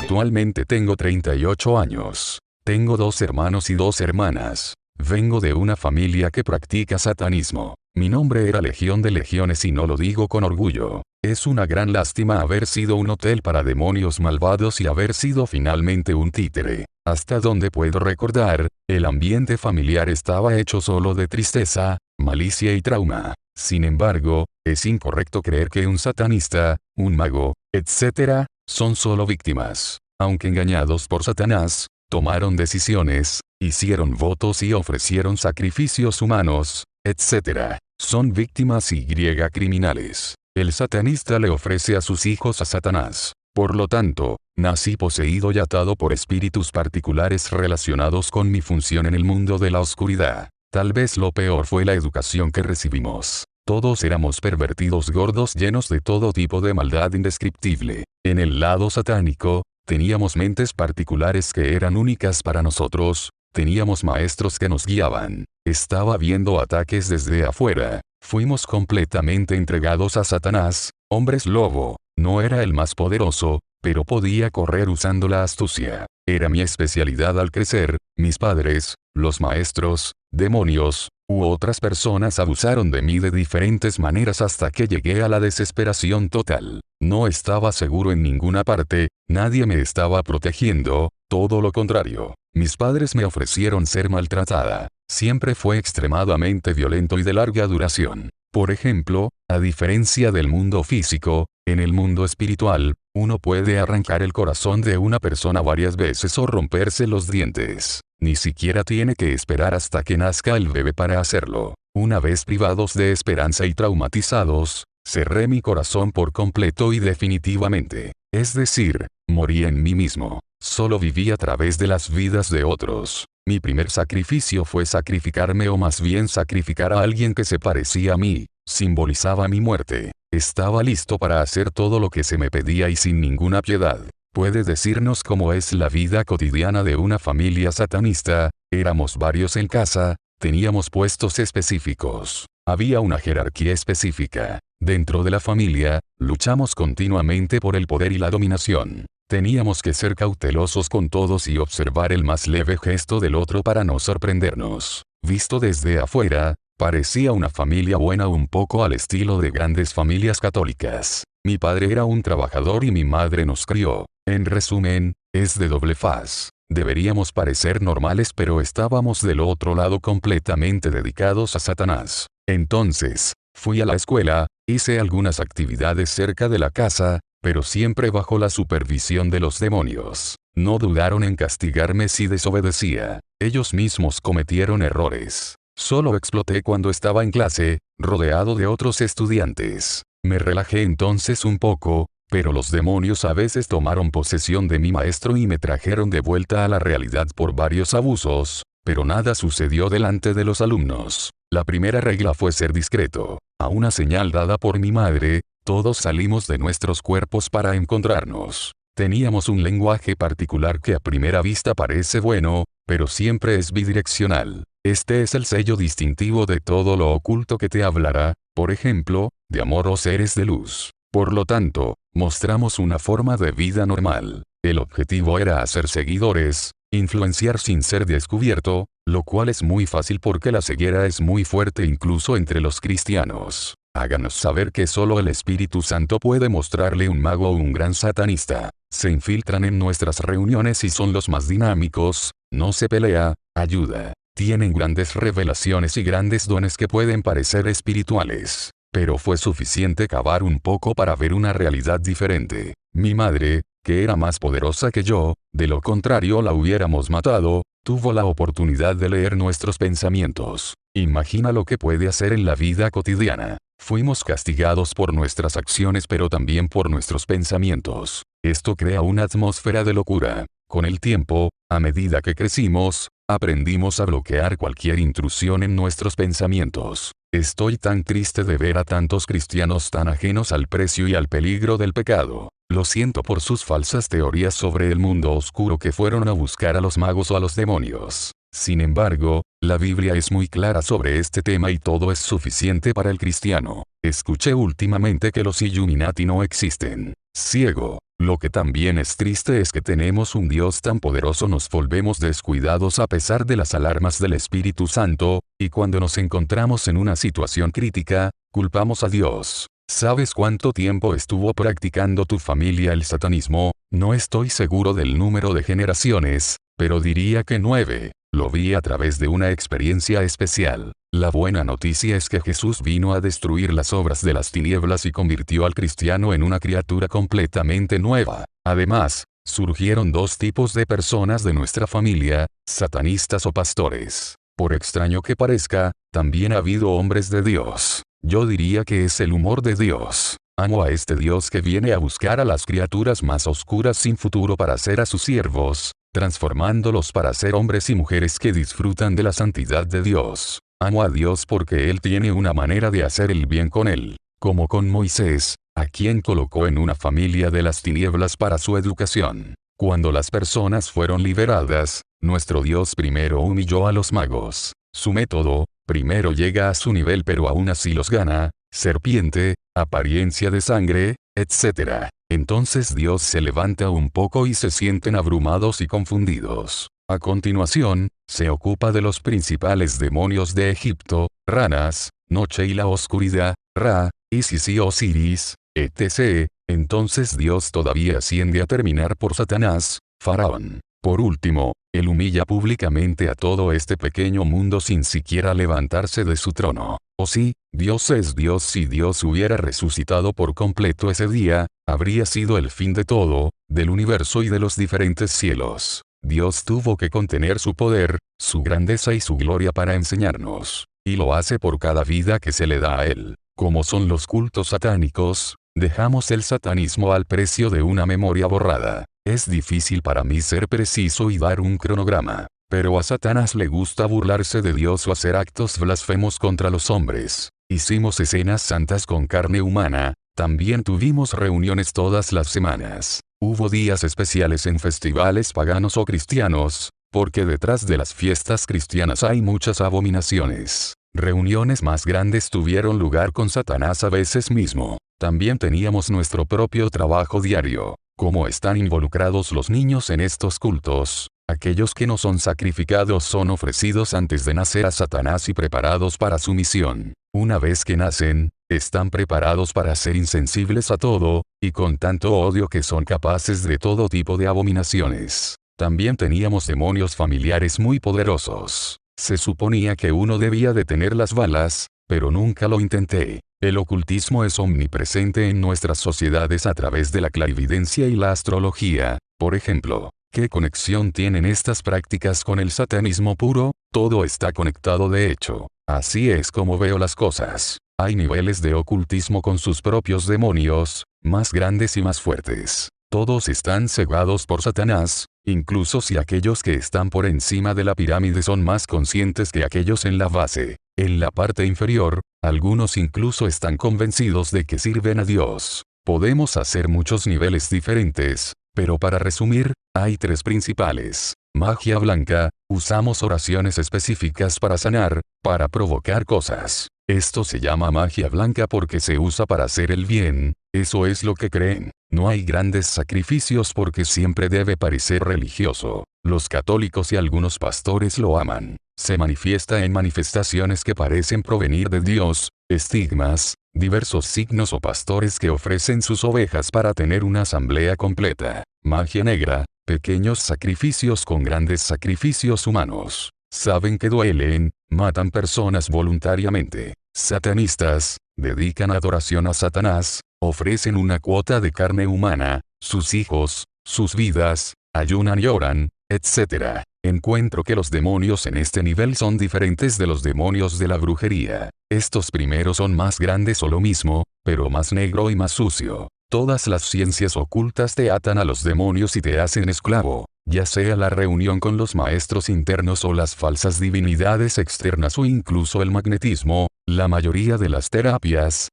Actualmente tengo 38 años. Tengo 2 hermanos y 2 hermanas. Vengo de una familia que practica satanismo. Mi nombre era Legión de Legiones y no lo digo con orgullo. Es una gran lástima haber sido un hotel para demonios malvados y haber sido finalmente un títere. Hasta donde puedo recordar, el ambiente familiar estaba hecho solo de tristeza, malicia y trauma. Sin embargo, es incorrecto creer que un satanista, un mago, etc., son solo víctimas. Aunque engañados por Satanás, tomaron decisiones, hicieron votos y ofrecieron sacrificios humanos, etc. Son víctimas y criminales. El satanista le ofrece a sus hijos a Satanás. Por lo tanto, nací poseído y atado por espíritus particulares relacionados con mi función en el mundo de la oscuridad. Tal vez lo peor fue la educación que recibimos. Todos éramos pervertidos gordos llenos de todo tipo de maldad indescriptible. En el lado satánico, teníamos mentes particulares que eran únicas para nosotros, teníamos maestros que nos guiaban. Estaba viendo ataques desde afuera. Fuimos completamente entregados a Satanás, hombres lobo. No era el más poderoso, pero podía correr usando la astucia. Era mi especialidad al crecer. Mis padres, los maestros, demonios, u otras personas abusaron de mí de diferentes maneras hasta que llegué a la desesperación total. No estaba seguro en ninguna parte, nadie me estaba protegiendo, todo lo contrario. Mis padres me ofrecieron ser maltratada. Siempre fue extremadamente violento y de larga duración. Por ejemplo, a diferencia del mundo físico, en el mundo espiritual, uno puede arrancar el corazón de una persona varias veces o romperse los dientes. Ni siquiera tiene que esperar hasta que nazca el bebé para hacerlo. Una vez privados de esperanza y traumatizados, cerré mi corazón por completo y definitivamente. Es decir, morí en mí mismo. Solo viví a través de las vidas de otros. Mi primer sacrificio fue sacrificarme o más bien sacrificar a alguien que se parecía a mí. Simbolizaba mi muerte. Estaba listo para hacer todo lo que se me pedía y sin ninguna piedad. ¿Puede decirnos cómo es la vida cotidiana de una familia satanista? Éramos varios en casa, teníamos puestos específicos. Había una jerarquía específica. Dentro de la familia, luchamos continuamente por el poder y la dominación. Teníamos que ser cautelosos con todos y observar el más leve gesto del otro para no sorprendernos. Visto desde afuera, parecía una familia buena un poco al estilo de grandes familias católicas. Mi padre era un trabajador y mi madre nos crió. En resumen, es de doble faz. Deberíamos parecer normales pero estábamos del otro lado completamente dedicados a Satanás. Entonces, fui a la escuela, hice algunas actividades cerca de la casa, pero siempre bajo la supervisión de los demonios. No dudaron en castigarme si desobedecía. Ellos mismos cometieron errores. Solo exploté cuando estaba en clase, rodeado de otros estudiantes. Me relajé entonces un poco, pero los demonios a veces tomaron posesión de mi maestro y me trajeron de vuelta a la realidad por varios abusos, pero nada sucedió delante de los alumnos. La primera regla fue ser discreto. A una señal dada por mi madre, todos salimos de nuestros cuerpos para encontrarnos. Teníamos un lenguaje particular que a primera vista parece bueno, pero siempre es bidireccional. Este es el sello distintivo de todo lo oculto que te hablará, por ejemplo, de amor o seres de luz. Por lo tanto, mostramos una forma de vida normal. El objetivo era hacer seguidores, influenciar sin ser descubierto, lo cual es muy fácil porque la ceguera es muy fuerte incluso entre los cristianos. Háganos saber que solo el Espíritu Santo puede mostrarle un mago o un gran satanista. Se infiltran en nuestras reuniones y son los más dinámicos, no se pelea, ayuda. Tienen grandes revelaciones y grandes dones que pueden parecer espirituales. Pero fue suficiente cavar un poco para ver una realidad diferente. Mi madre, que era más poderosa que yo, de lo contrario la hubiéramos matado, tuvo la oportunidad de leer nuestros pensamientos. Imagina lo que puede hacer en la vida cotidiana. Fuimos castigados por nuestras acciones pero también por nuestros pensamientos. Esto crea una atmósfera de locura. Con el tiempo, a medida que crecimos, aprendimos a bloquear cualquier intrusión en nuestros pensamientos. Estoy tan triste de ver a tantos cristianos tan ajenos al precio y al peligro del pecado. Lo siento por sus falsas teorías sobre el mundo oscuro que fueron a buscar a los magos o a los demonios. Sin embargo, la Biblia es muy clara sobre este tema y todo es suficiente para el cristiano. Escuché últimamente que los Illuminati no existen. Ciego. Lo que también es triste es que tenemos un Dios tan poderoso, nos volvemos descuidados a pesar de las alarmas del Espíritu Santo, y cuando nos encontramos en una situación crítica, culpamos a Dios. ¿Sabes cuánto tiempo estuvo practicando tu familia el satanismo? No estoy seguro del número de generaciones, pero diría que 9. Lo vi a través de una experiencia especial. La buena noticia es que Jesús vino a destruir las obras de las tinieblas y convirtió al cristiano en una criatura completamente nueva. Además, surgieron dos tipos de personas de nuestra familia, satanistas o pastores. Por extraño que parezca, también ha habido hombres de Dios. Yo diría que es el humor de Dios. Amo a este Dios que viene a buscar a las criaturas más oscuras sin futuro para ser a sus siervos, transformándolos para ser hombres y mujeres que disfrutan de la santidad de Dios. Amo a Dios porque Él tiene una manera de hacer el bien con Él, como con Moisés, a quien colocó en una familia de las tinieblas para su educación. Cuando las personas fueron liberadas, nuestro Dios primero humilló a los magos. Su método, primero llega a su nivel pero aún así los gana, serpiente, apariencia de sangre, etc. Entonces Dios se levanta un poco y se sienten abrumados y confundidos. A continuación, se ocupa de los principales demonios de Egipto, ranas, noche y la oscuridad, Ra, Isis y Osiris, etc. Entonces Dios todavía asciende a terminar por Satanás, Faraón. Por último, Él humilla públicamente a todo este pequeño mundo sin siquiera levantarse de su trono. O sí, Dios es Dios. Si Dios hubiera resucitado por completo ese día, habría sido el fin de todo, del universo y de los diferentes cielos. Dios tuvo que contener su poder, su grandeza y su gloria para enseñarnos. Y lo hace por cada vida que se le da a Él. Como son los cultos satánicos, dejamos el satanismo al precio de una memoria borrada. Es difícil para mí ser preciso y dar un cronograma. Pero a Satanás le gusta burlarse de Dios o hacer actos blasfemos contra los hombres. Hicimos escenas santas con carne humana, también tuvimos reuniones todas las semanas. Hubo días especiales en festivales paganos o cristianos, porque detrás de las fiestas cristianas hay muchas abominaciones. Reuniones más grandes tuvieron lugar con Satanás a veces mismo. También teníamos nuestro propio trabajo diario. ¿Cómo están involucrados los niños en estos cultos? Aquellos que no son sacrificados son ofrecidos antes de nacer a Satanás y preparados para su misión. Una vez que nacen, están preparados para ser insensibles a todo, y con tanto odio que son capaces de todo tipo de abominaciones. También teníamos demonios familiares muy poderosos. Se suponía que uno debía detener las balas, pero nunca lo intenté. El ocultismo es omnipresente en nuestras sociedades a través de la clarividencia y la astrología, por ejemplo. ¿Qué conexión tienen estas prácticas con el satanismo puro? Todo está conectado de hecho. Así es como veo las cosas. Hay niveles de ocultismo con sus propios demonios, más grandes y más fuertes. Todos están cegados por Satanás, incluso si aquellos que están por encima de la pirámide son más conscientes que aquellos en la base. En la parte inferior, algunos incluso están convencidos de que sirven a Dios. Podemos hacer muchos niveles diferentes, pero para resumir, hay tres principales. Magia blanca, usamos oraciones específicas para sanar, para provocar cosas. Esto se llama magia blanca porque se usa para hacer el bien, eso es lo que creen. No hay grandes sacrificios porque siempre debe parecer religioso. Los católicos y algunos pastores lo aman. Se manifiesta en manifestaciones que parecen provenir de Dios, estigmas, diversos signos o pastores que ofrecen sus ovejas para tener una asamblea completa. Magia negra, pequeños sacrificios con grandes sacrificios humanos. Saben que duelen, matan personas voluntariamente. Satanistas, dedican adoración a Satanás, ofrecen una cuota de carne humana, sus hijos, sus vidas, ayunan y oran, etc. Encuentro que los demonios en este nivel son diferentes de los demonios de la brujería. Estos primeros son más grandes o lo mismo, pero más negro y más sucio. Todas las ciencias ocultas te atan a los demonios y te hacen esclavo, ya sea la reunión con los maestros internos o las falsas divinidades externas o incluso el magnetismo. La mayoría de las terapias,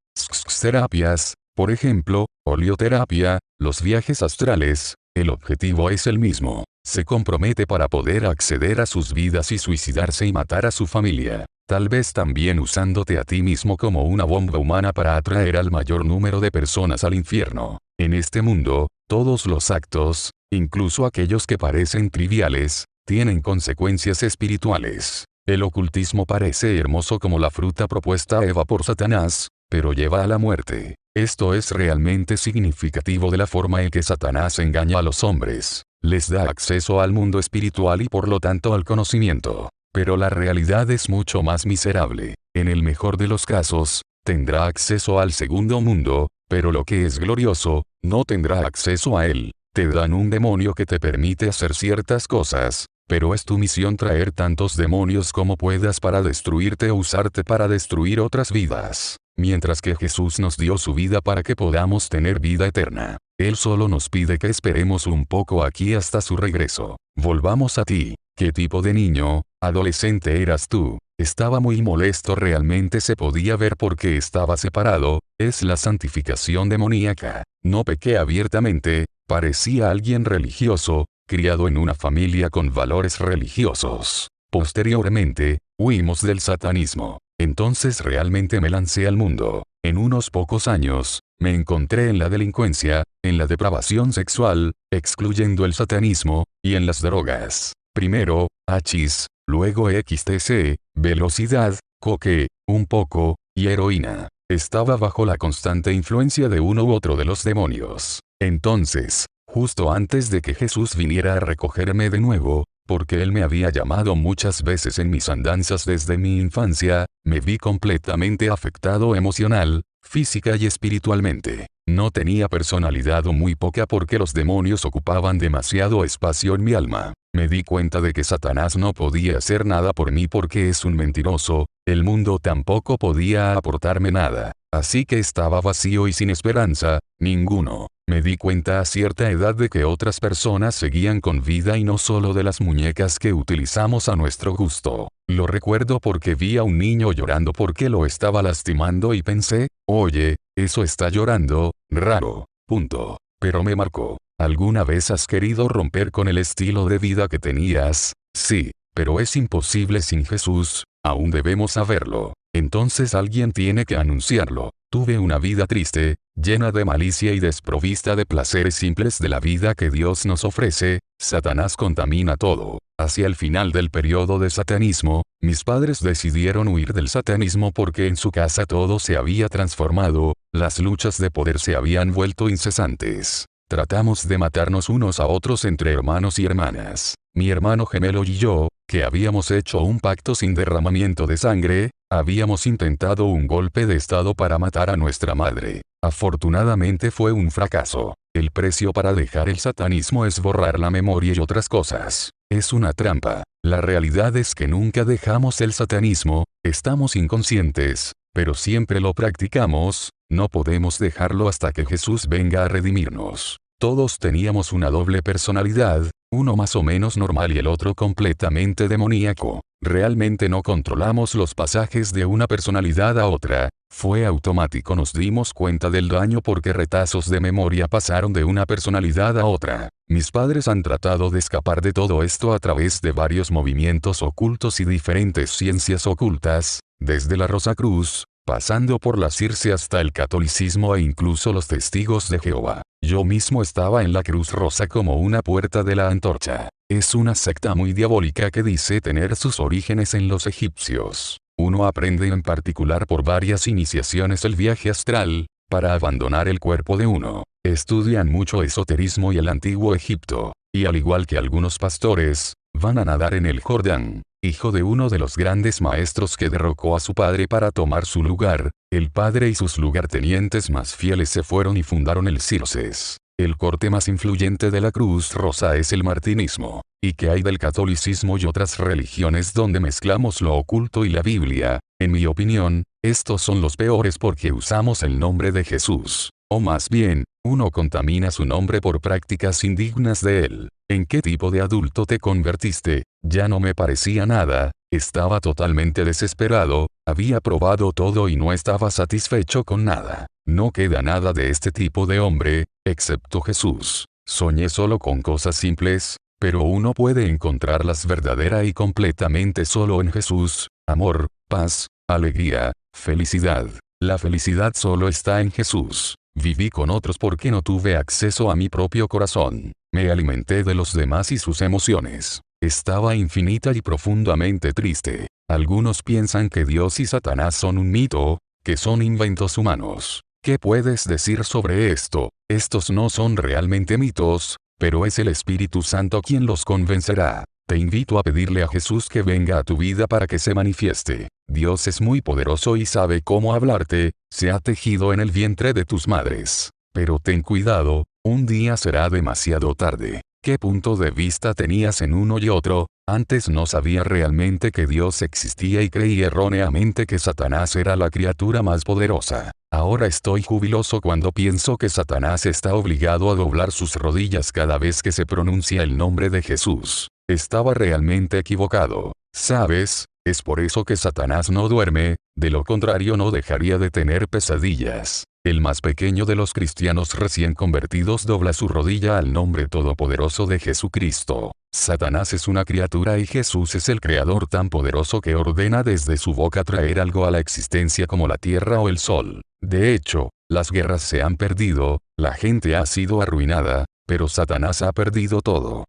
por ejemplo, olioterapia, los viajes astrales, el objetivo es el mismo. Se compromete para poder acceder a sus vidas y suicidarse y matar a su familia. Tal vez también usándote a ti mismo como una bomba humana para atraer al mayor número de personas al infierno. En este mundo, todos los actos, incluso aquellos que parecen triviales, tienen consecuencias espirituales. El ocultismo parece hermoso como la fruta propuesta a Eva por Satanás, pero lleva a la muerte. Esto es realmente significativo de la forma en que Satanás engaña a los hombres. Les da acceso al mundo espiritual y por lo tanto al conocimiento. Pero la realidad es mucho más miserable. En el mejor de los casos, tendrá acceso al segundo mundo, pero lo que es glorioso, no tendrá acceso a él. Te dan un demonio que te permite hacer ciertas cosas, pero es tu misión traer tantos demonios como puedas para destruirte o usarte para destruir otras vidas. Mientras que Jesús nos dio su vida para que podamos tener vida eterna. Él solo nos pide que esperemos un poco aquí hasta su regreso. Volvamos a ti. ¿Qué tipo de niño, adolescente eras tú? Estaba muy molesto, realmente se podía ver porque estaba separado. Es la santificación demoníaca. No pequé abiertamente, parecía alguien religioso, criado en una familia con valores religiosos. Posteriormente, huimos del satanismo. Entonces realmente me lancé al mundo. En unos pocos años, me encontré en la delincuencia, en la depravación sexual, excluyendo el satanismo, y en las drogas. Primero, hachís, luego ecstasy, velocidad, coque, un poco, y heroína. Estaba bajo la constante influencia de uno u otro de los demonios. Entonces, justo antes de que Jesús viniera a recogerme de nuevo, porque él me había llamado muchas veces en mis andanzas desde mi infancia, me vi completamente afectado emocional, física y espiritualmente. No tenía personalidad o muy poca porque los demonios ocupaban demasiado espacio en mi alma. Me di cuenta de que Satanás no podía hacer nada por mí porque es un mentiroso, el mundo tampoco podía aportarme nada. Así que estaba vacío y sin esperanza, ninguno. Me di cuenta a cierta edad de que otras personas seguían con vida y no solo de las muñecas que utilizamos a nuestro gusto. Lo recuerdo porque vi a un niño llorando porque lo estaba lastimando y pensé, oye, eso está llorando, raro. Punto. Pero me marcó. ¿Alguna vez has querido romper con el estilo de vida que tenías? Sí, pero es imposible sin Jesús, aún debemos saberlo. Entonces alguien tiene que anunciarlo. Tuve una vida triste, llena de malicia y desprovista de placeres simples de la vida que Dios nos ofrece. Satanás contamina todo. Hacia el final del periodo de satanismo, mis padres decidieron huir del satanismo porque en su casa todo se había transformado, las luchas de poder se habían vuelto incesantes. Tratamos de matarnos unos a otros entre hermanos y hermanas. Mi hermano gemelo y yo, que habíamos hecho un pacto sin derramamiento de sangre, habíamos intentado un golpe de estado para matar a nuestra madre. Afortunadamente fue un fracaso. El precio para dejar el satanismo es borrar la memoria y otras cosas. Es una trampa. La realidad es que nunca dejamos el satanismo, estamos inconscientes, pero siempre lo practicamos. No podemos dejarlo hasta que Jesús venga a redimirnos. Todos teníamos una doble personalidad, uno más o menos normal y el otro completamente demoníaco. Realmente no controlamos los pasajes de una personalidad a otra, fue automático. Nos dimos cuenta del daño porque retazos de memoria pasaron de una personalidad a otra. Mis padres han tratado de escapar de todo esto a través de varios movimientos ocultos y diferentes ciencias ocultas, desde la Rosacruz, pasando por la Circe hasta el catolicismo e incluso los testigos de Jehová. Yo mismo estaba en la Cruz Rosa como una puerta de la antorcha. Es una secta muy diabólica que dice tener sus orígenes en los egipcios. Uno aprende en particular por varias iniciaciones el viaje astral, para abandonar el cuerpo de uno. Estudian mucho esoterismo y el antiguo Egipto, y al igual que algunos pastores, van a nadar en el Jordán. Hijo de uno de los grandes maestros que derrocó a su padre para tomar su lugar, el padre y sus lugartenientes más fieles se fueron y fundaron el Circes. El corte más influyente de la Cruz Rosa es el martinismo. ¿Y qué hay del catolicismo y otras religiones donde mezclamos lo oculto y la Biblia? En mi opinión, estos son los peores porque usamos el nombre de Jesús. O más bien, uno contamina su nombre por prácticas indignas de él. ¿En qué tipo de adulto te convertiste? Ya no me parecía nada, estaba totalmente desesperado, había probado todo y no estaba satisfecho con nada. No queda nada de este tipo de hombre, excepto Jesús. Soñé solo con cosas simples, pero uno puede encontrarlas verdadera y completamente solo en Jesús: amor, paz, alegría, felicidad. La felicidad solo está en Jesús. Viví con otros porque no tuve acceso a mi propio corazón. Me alimenté de los demás y sus emociones. Estaba infinita y profundamente triste. Algunos piensan que Dios y Satanás son un mito, que son inventos humanos. ¿Qué puedes decir sobre esto? Estos no son realmente mitos, pero es el Espíritu Santo quien los convencerá. Te invito a pedirle a Jesús que venga a tu vida para que se manifieste. Dios es muy poderoso y sabe cómo hablarte, se ha tejido en el vientre de tus madres. Pero ten cuidado, un día será demasiado tarde. ¿Qué punto de vista tenías en uno y otro? Antes no sabía realmente que Dios existía y creí erróneamente que Satanás era la criatura más poderosa. Ahora estoy jubiloso cuando pienso que Satanás está obligado a doblar sus rodillas cada vez que se pronuncia el nombre de Jesús. Estaba realmente equivocado. ¿Sabes? Es por eso que Satanás no duerme, de lo contrario no dejaría de tener pesadillas. El más pequeño de los cristianos recién convertidos dobla su rodilla al nombre todopoderoso de Jesucristo. Satanás es una criatura y Jesús es el creador tan poderoso que ordena desde su boca traer algo a la existencia como la tierra o el sol. De hecho, las guerras se han perdido, la gente ha sido arruinada, pero Satanás ha perdido todo.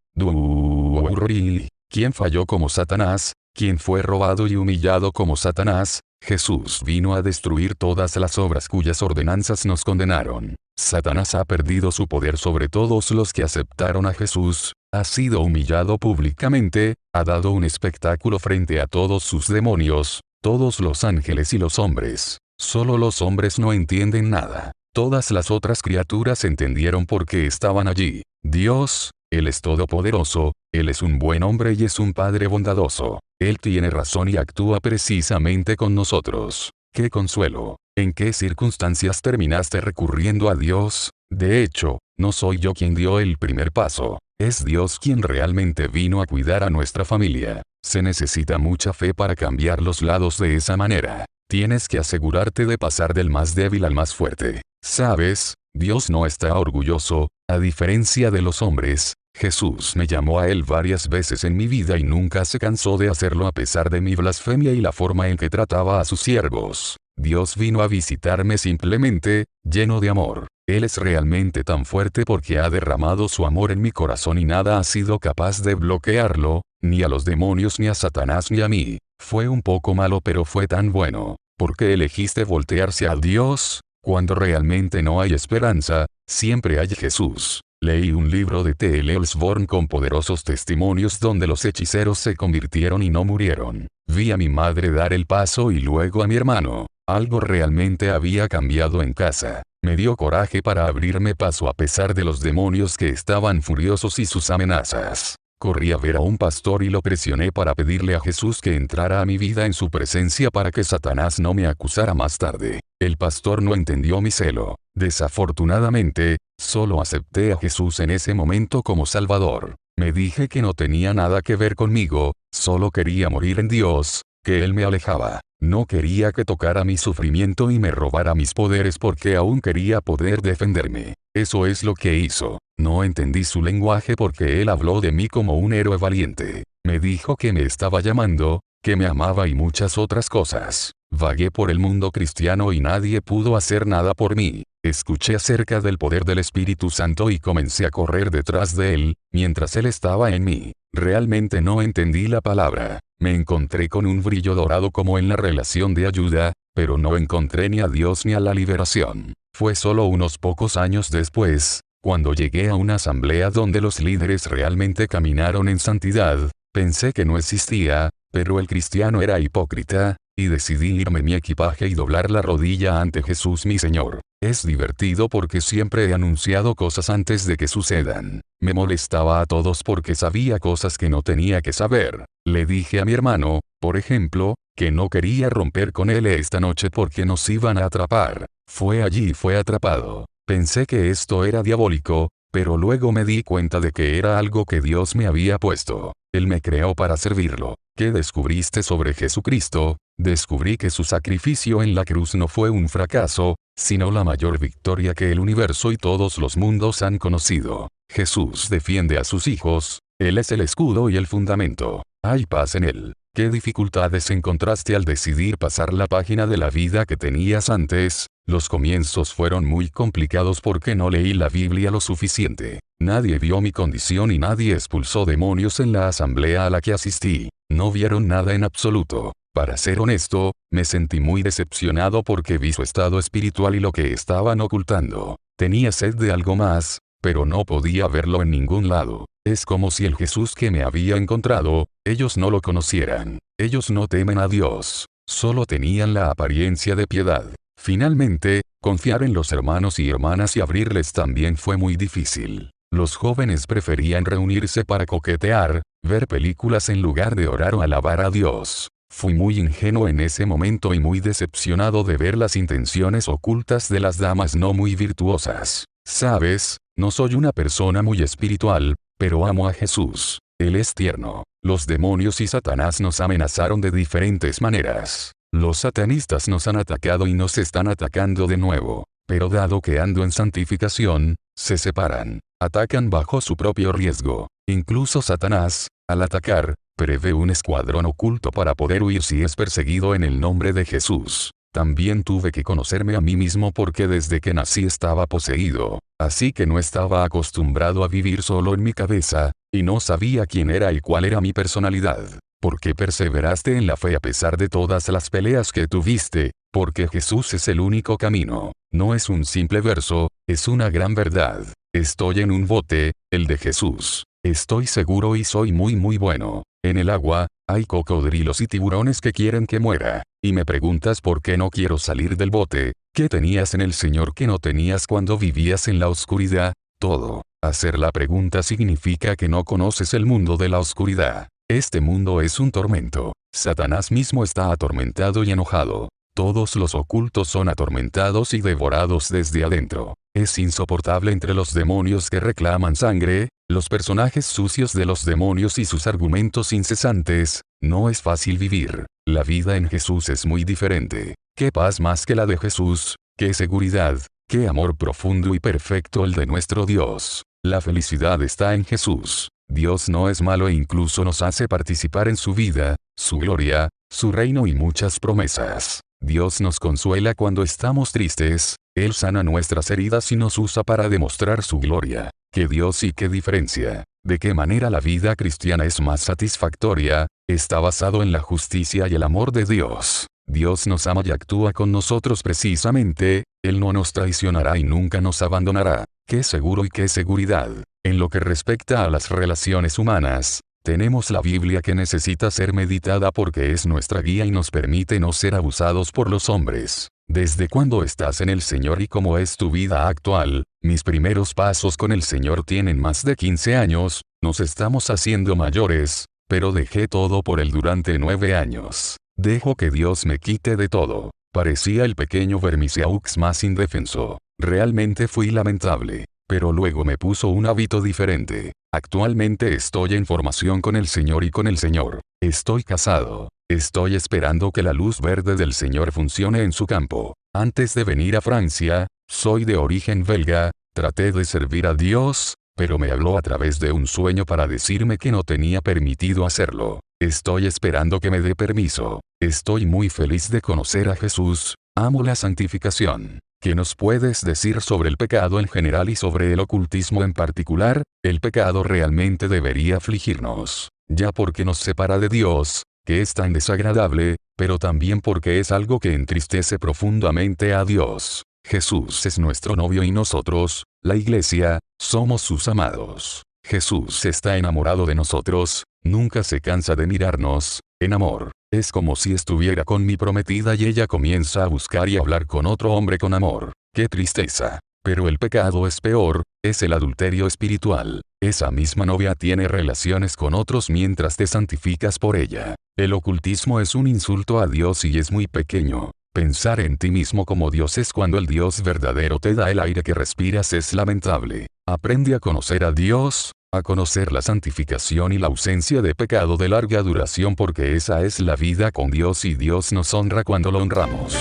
¿Quién falló como Satanás? ¿Quién fue robado y humillado como Satanás? Jesús vino a destruir todas las obras cuyas ordenanzas nos condenaron. Satanás ha perdido su poder sobre todos los que aceptaron a Jesús, ha sido humillado públicamente, ha dado un espectáculo frente a todos sus demonios, todos los ángeles y los hombres. Solo los hombres no entienden nada. Todas las otras criaturas entendieron por qué estaban allí. Dios, Él es todopoderoso, Él es un buen hombre y es un Padre bondadoso. Él tiene razón y actúa precisamente con nosotros. ¡Qué consuelo! ¿En qué circunstancias terminaste recurriendo a Dios? De hecho, no soy yo quien dio el primer paso. Es Dios quien realmente vino a cuidar a nuestra familia. Se necesita mucha fe para cambiar los lados de esa manera. Tienes que asegurarte de pasar del más débil al más fuerte. ¿Sabes? Dios no está orgulloso, a diferencia de los hombres. Jesús me llamó a Él varias veces en mi vida y nunca se cansó de hacerlo a pesar de mi blasfemia y la forma en que trataba a sus siervos. Dios vino a visitarme simplemente, lleno de amor. Él es realmente tan fuerte porque ha derramado su amor en mi corazón y nada ha sido capaz de bloquearlo, ni a los demonios ni a Satanás ni a mí. Fue un poco malo pero fue tan bueno. ¿Por qué elegiste voltearse a Dios? Cuando realmente no hay esperanza, siempre hay Jesús. Leí un libro de T.L. Osborne con poderosos testimonios donde los hechiceros se convirtieron y no murieron. Vi a mi madre dar el paso y luego a mi hermano. Algo realmente había cambiado en casa. Me dio coraje para abrirme paso a pesar de los demonios que estaban furiosos y sus amenazas. Corrí a ver a un pastor y lo presioné para pedirle a Jesús que entrara a mi vida en su presencia para que Satanás no me acusara más tarde. El pastor no entendió mi celo. Desafortunadamente, solo acepté a Jesús en ese momento como Salvador. Me dije que no tenía nada que ver conmigo, solo quería morir en Dios, que Él me alejaba. No quería que tocara mi sufrimiento y me robara mis poderes porque aún quería poder defenderme. Eso es lo que hizo. No entendí su lenguaje porque Él habló de mí como un héroe valiente. Me dijo que me estaba llamando, que me amaba y muchas otras cosas. Vagué por el mundo cristiano y nadie pudo hacer nada por mí. Escuché acerca del poder del Espíritu Santo y comencé a correr detrás de Él, mientras Él estaba en mí. Realmente no entendí la palabra. Me encontré con un brillo dorado como en la relación de ayuda, pero no encontré ni a Dios ni a la liberación. Fue solo unos pocos años después, cuando llegué a una asamblea donde los líderes realmente caminaron en santidad, pensé que no existía, pero el cristiano era hipócrita, y decidí irme mi equipaje y doblar la rodilla ante Jesús mi Señor. Es divertido porque siempre he anunciado cosas antes de que sucedan. Me molestaba a todos porque sabía cosas que no tenía que saber. Le dije a mi hermano, por ejemplo, que no quería romper con él esta noche porque nos iban a atrapar. Fue allí y fue atrapado. Pensé que esto era diabólico, pero luego me di cuenta de que era algo que Dios me había puesto. Él me creó para servirlo. ¿Qué descubriste sobre Jesucristo? Descubrí que su sacrificio en la cruz no fue un fracaso, sino la mayor victoria que el universo y todos los mundos han conocido. Jesús defiende a sus hijos, Él es el escudo y el fundamento. Hay paz en Él. ¿Qué dificultades encontraste al decidir pasar la página de la vida que tenías antes? Los comienzos fueron muy complicados porque no leí la Biblia lo suficiente. Nadie vio mi condición y nadie expulsó demonios en la asamblea a la que asistí. No vieron nada en absoluto. Para ser honesto, me sentí muy decepcionado porque vi su estado espiritual y lo que estaban ocultando. Tenía sed de algo más, pero no podía verlo en ningún lado. Es como si el Jesús que me había encontrado, ellos no lo conocieran. Ellos no temen a Dios. Solo tenían la apariencia de piedad. Finalmente, confiar en los hermanos y hermanas y abrirles también fue muy difícil. Los jóvenes preferían reunirse para coquetear, ver películas en lugar de orar o alabar a Dios. Fui muy ingenuo en ese momento y muy decepcionado de ver las intenciones ocultas de las damas no muy virtuosas. ¿Sabes? No soy una persona muy espiritual, pero amo a Jesús. Él es tierno. Los demonios y Satanás nos amenazaron de diferentes maneras. Los satanistas nos han atacado y nos están atacando de nuevo. Pero dado que ando en santificación, se separan. Atacan bajo su propio riesgo. Incluso Satanás, al atacar, prevé un escuadrón oculto para poder huir si es perseguido en el nombre de Jesús. También tuve que conocerme a mí mismo porque desde que nací estaba poseído, así que no estaba acostumbrado a vivir solo en mi cabeza, y no sabía quién era y cuál era mi personalidad. ¿Por qué perseveraste en la fe a pesar de todas las peleas que tuviste? Porque Jesús es el único camino. No es un simple verso, es una gran verdad. Estoy en un bote, el de Jesús. Estoy seguro y soy muy bueno. En el agua, hay cocodrilos y tiburones que quieren que muera. Y me preguntas por qué no quiero salir del bote. ¿Qué tenías en el Señor que no tenías cuando vivías en la oscuridad? Todo. Hacer la pregunta significa que no conoces el mundo de la oscuridad. Este mundo es un tormento. Satanás mismo está atormentado y enojado. Todos los ocultos son atormentados y devorados desde adentro. Es insoportable entre los demonios que reclaman sangre, los personajes sucios de los demonios y sus argumentos incesantes. No es fácil vivir. La vida en Jesús es muy diferente. ¿Qué paz más que la de Jesús? ¿Qué seguridad? ¿Qué amor profundo y perfecto el de nuestro Dios? La felicidad está en Jesús. Dios no es malo e incluso nos hace participar en su vida, su gloria, su reino y muchas promesas. Dios nos consuela cuando estamos tristes, Él sana nuestras heridas y nos usa para demostrar su gloria. ¿Qué Dios y qué diferencia? ¿De qué manera la vida cristiana es más satisfactoria? Está basado en la justicia y el amor de Dios. Dios nos ama y actúa con nosotros precisamente, Él no nos traicionará y nunca nos abandonará. ¡Qué seguro y qué seguridad! En lo que respecta a las relaciones humanas, tenemos la Biblia que necesita ser meditada porque es nuestra guía y nos permite no ser abusados por los hombres. ¿Desde cuándo estás en el Señor y cómo es tu vida actual? Mis primeros pasos con el Señor tienen más de 15 años, nos estamos haciendo mayores, pero dejé todo por Él durante 9 años. Dejo que Dios me quite de todo. Parecía el pequeño Vermisiaux más indefenso. Realmente fui lamentable. Pero luego me puso un hábito diferente. Actualmente estoy en formación con el Señor y con el Señor. Estoy casado. Estoy esperando que la luz verde del Señor funcione en su campo. Antes de venir a Francia, soy de origen belga, traté de servir a Dios, pero me habló a través de un sueño para decirme que no tenía permitido hacerlo. Estoy esperando que me dé permiso. Estoy muy feliz de conocer a Jesús, amo la santificación. ¿Qué nos puedes decir sobre el pecado en general y sobre el ocultismo en particular? El pecado realmente debería afligirnos, ya porque nos separa de Dios, que es tan desagradable, pero también porque es algo que entristece profundamente a Dios. Jesús es nuestro novio y nosotros, la iglesia, somos sus amados. Jesús está enamorado de nosotros, nunca se cansa de mirarnos, en amor. Es como si estuviera con mi prometida y ella comienza a buscar y hablar con otro hombre con amor. ¡Qué tristeza! Pero el pecado es peor, es el adulterio espiritual. Esa misma novia tiene relaciones con otros mientras te santificas por ella. El ocultismo es un insulto a Dios y es muy pequeño. Pensar en ti mismo como Dios es cuando el Dios verdadero te da el aire que respiras es lamentable. Aprende a conocer a Dios, a conocer la santificación y la ausencia de pecado de larga duración porque esa es la vida con Dios y Dios nos honra cuando lo honramos.